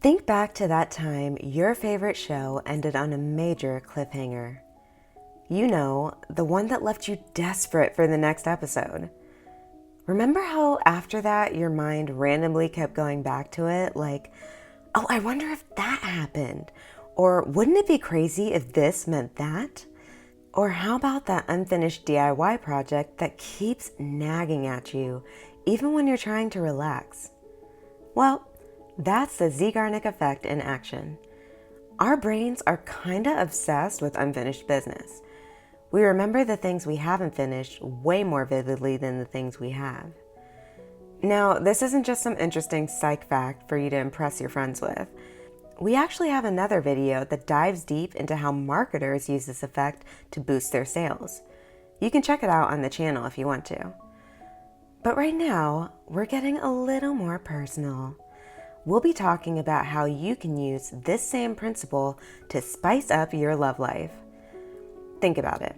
Think back to that time your favorite show ended on a major cliffhanger. You know, the one that left you desperate for the next episode. Remember how after that your mind randomly kept going back to it like, oh, I wonder if that happened? Or wouldn't it be crazy if this meant that? Or how about that unfinished DIY project that keeps nagging at you even when you're trying to relax? Well, that's the Zeigarnik effect in action. Our brains are kinda obsessed with unfinished business. We remember the things we haven't finished way more vividly than the things we have. Now, this isn't just some interesting psych fact for you to impress your friends with. We actually have another video that dives deep into how marketers use this effect to boost their sales. You can check it out on the channel if you want to. But right now, we're getting a little more personal. We'll be talking about how you can use this same principle to spice up your love life. Think about it.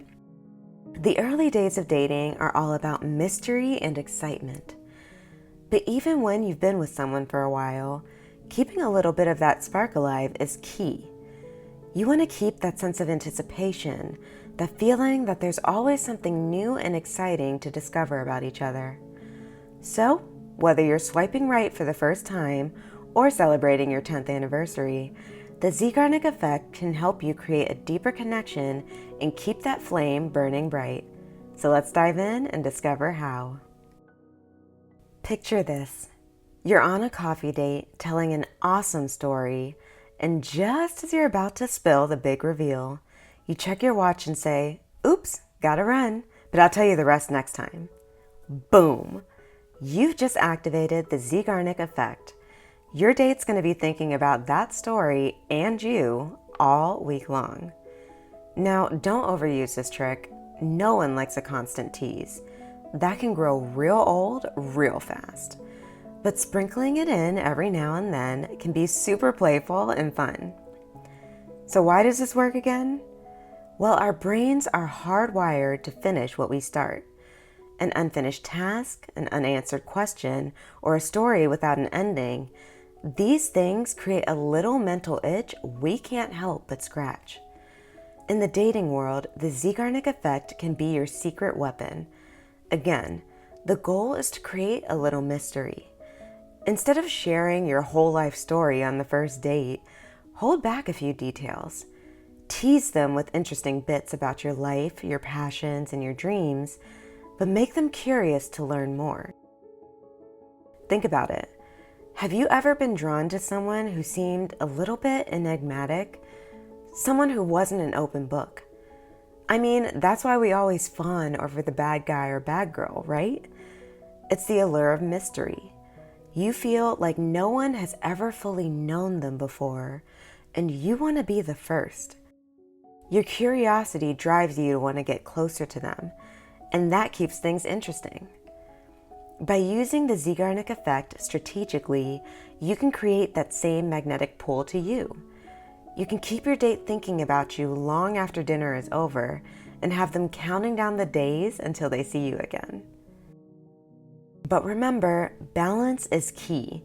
The early days of dating are all about mystery and excitement. But even when you've been with someone for a while, keeping a little bit of that spark alive is key. You want to keep that sense of anticipation, the feeling that there's always something new and exciting to discover about each other. So, whether you're swiping right for the first time or celebrating your 10th anniversary, the Zeigarnik effect can help you create a deeper connection and keep that flame burning bright. So let's dive in and discover how. Picture this. You're on a coffee date telling an awesome story, and just as you're about to spill the big reveal, you check your watch and say, oops, gotta run, but I'll tell you the rest next time. Boom! You've just activated the Zeigarnik effect. Your date's going to be thinking about that story and you all week long. Now, don't overuse this trick. No one likes a constant tease. That can grow real old real fast. But sprinkling it in every now and then can be super playful and fun. So why does this work again? Well, our brains are hardwired to finish what we start. An unfinished task, an unanswered question, or a story without an ending, these things create a little mental itch we can't help but scratch. In the dating world, the Zeigarnik effect can be your secret weapon. Again, the goal is to create a little mystery. Instead of sharing your whole life story on the first date, hold back a few details. Tease them with interesting bits about your life, your passions, and your dreams, but make them curious to learn more. Think about it. Have you ever been drawn to someone who seemed a little bit enigmatic? Someone who wasn't an open book? I mean, that's why we always fawn over the bad guy or bad girl, right? It's the allure of mystery. You feel like no one has ever fully known them before, and you want to be the first. Your curiosity drives you to want to get closer to them, and that keeps things interesting. By using the Zeigarnik effect strategically, you can create that same magnetic pull to you. You can keep your date thinking about you long after dinner is over and have them counting down the days until they see you again. But remember, balance is key.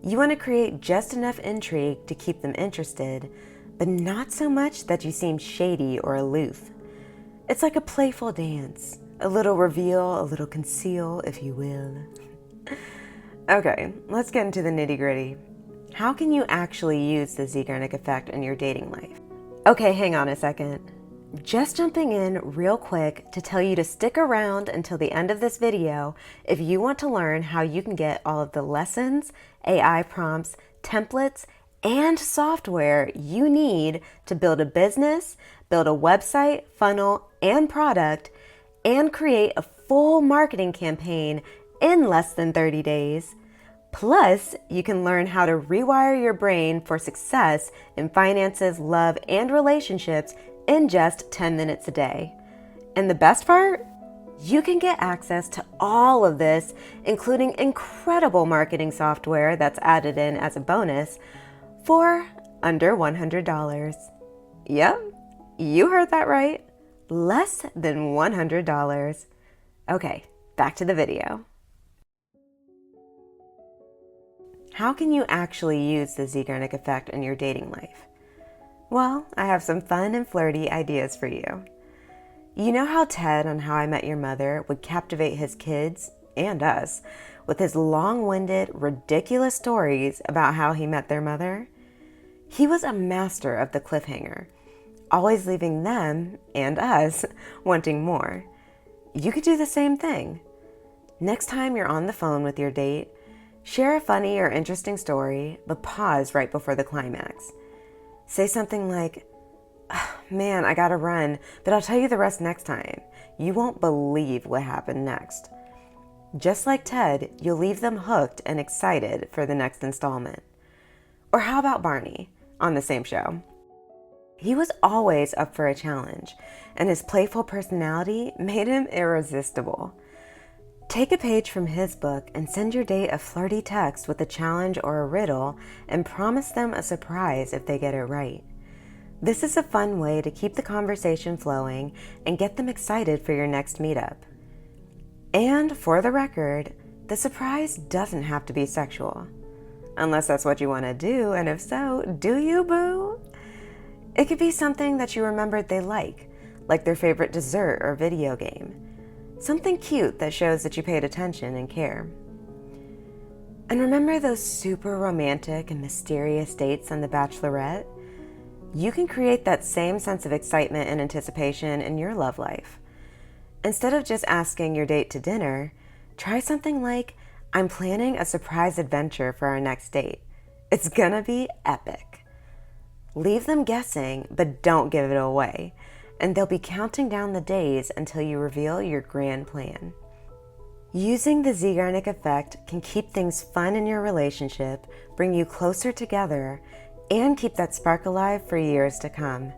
You want to create just enough intrigue to keep them interested, but not so much that you seem shady or aloof. It's like a playful dance. A little reveal, a little conceal, if you will. Okay, let's get into the nitty-gritty. How can you actually use the Zeigarnik effect in your dating life? Okay, hang on a second. Just jumping in real quick to tell you to stick around until the end of this video if you want to learn how you can get all of the lessons, AI prompts, templates, and software you need to build a business, build a website, funnel, and product, and create a full marketing campaign in less than 30 days. Plus, you can learn how to rewire your brain for success in finances, love, and relationships in just 10 minutes a day. And the best part? You can get access to all of this, including incredible marketing software that's added in as a bonus, for under $100. Yep, you heard that right. Less than $100. Okay, back to the video. how can you actually use the Zeigarnik effect in your dating life? Well, I have some fun and flirty ideas for you. You know how Ted on How I Met Your Mother would captivate his kids and us with his long-winded, ridiculous stories about how he met their mother? He was a master of the cliffhanger, always leaving them and us wanting more. You could do the same thing. Next time you're on the phone with your date, share a funny or interesting story, but pause right before the climax. Say something like, "Man, I gotta run, but I'll tell you the rest next time. You won't believe what happened next." Just like Ted, you'll leave them hooked and excited for the next installment. Or how about Barney on the same show? He was always up for a challenge, and his playful personality made him irresistible. Take a page from his book and send your date a flirty text with a challenge or a riddle and promise them a surprise if they get it right. This is a fun way to keep the conversation flowing and get them excited for your next meetup. And for the record, the surprise doesn't have to be sexual. Unless that's what you want to do, and if so, do you, boo? It could be something that you remembered they like their favorite dessert or video game. Something cute that shows that you paid attention and care. And remember those super romantic and mysterious dates on The Bachelorette? You can create that same sense of excitement and anticipation in your love life. Instead of just asking your date to dinner, try something like, "I'm planning a surprise adventure for our next date. It's gonna be epic." Leave them guessing, but don't give it away, and they'll be counting down the days until you reveal your grand plan. Using the Zeigarnik effect can keep things fun in your relationship, bring you closer together, and keep that spark alive for years to come.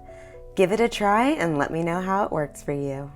Give it a try and let me know how it works for you.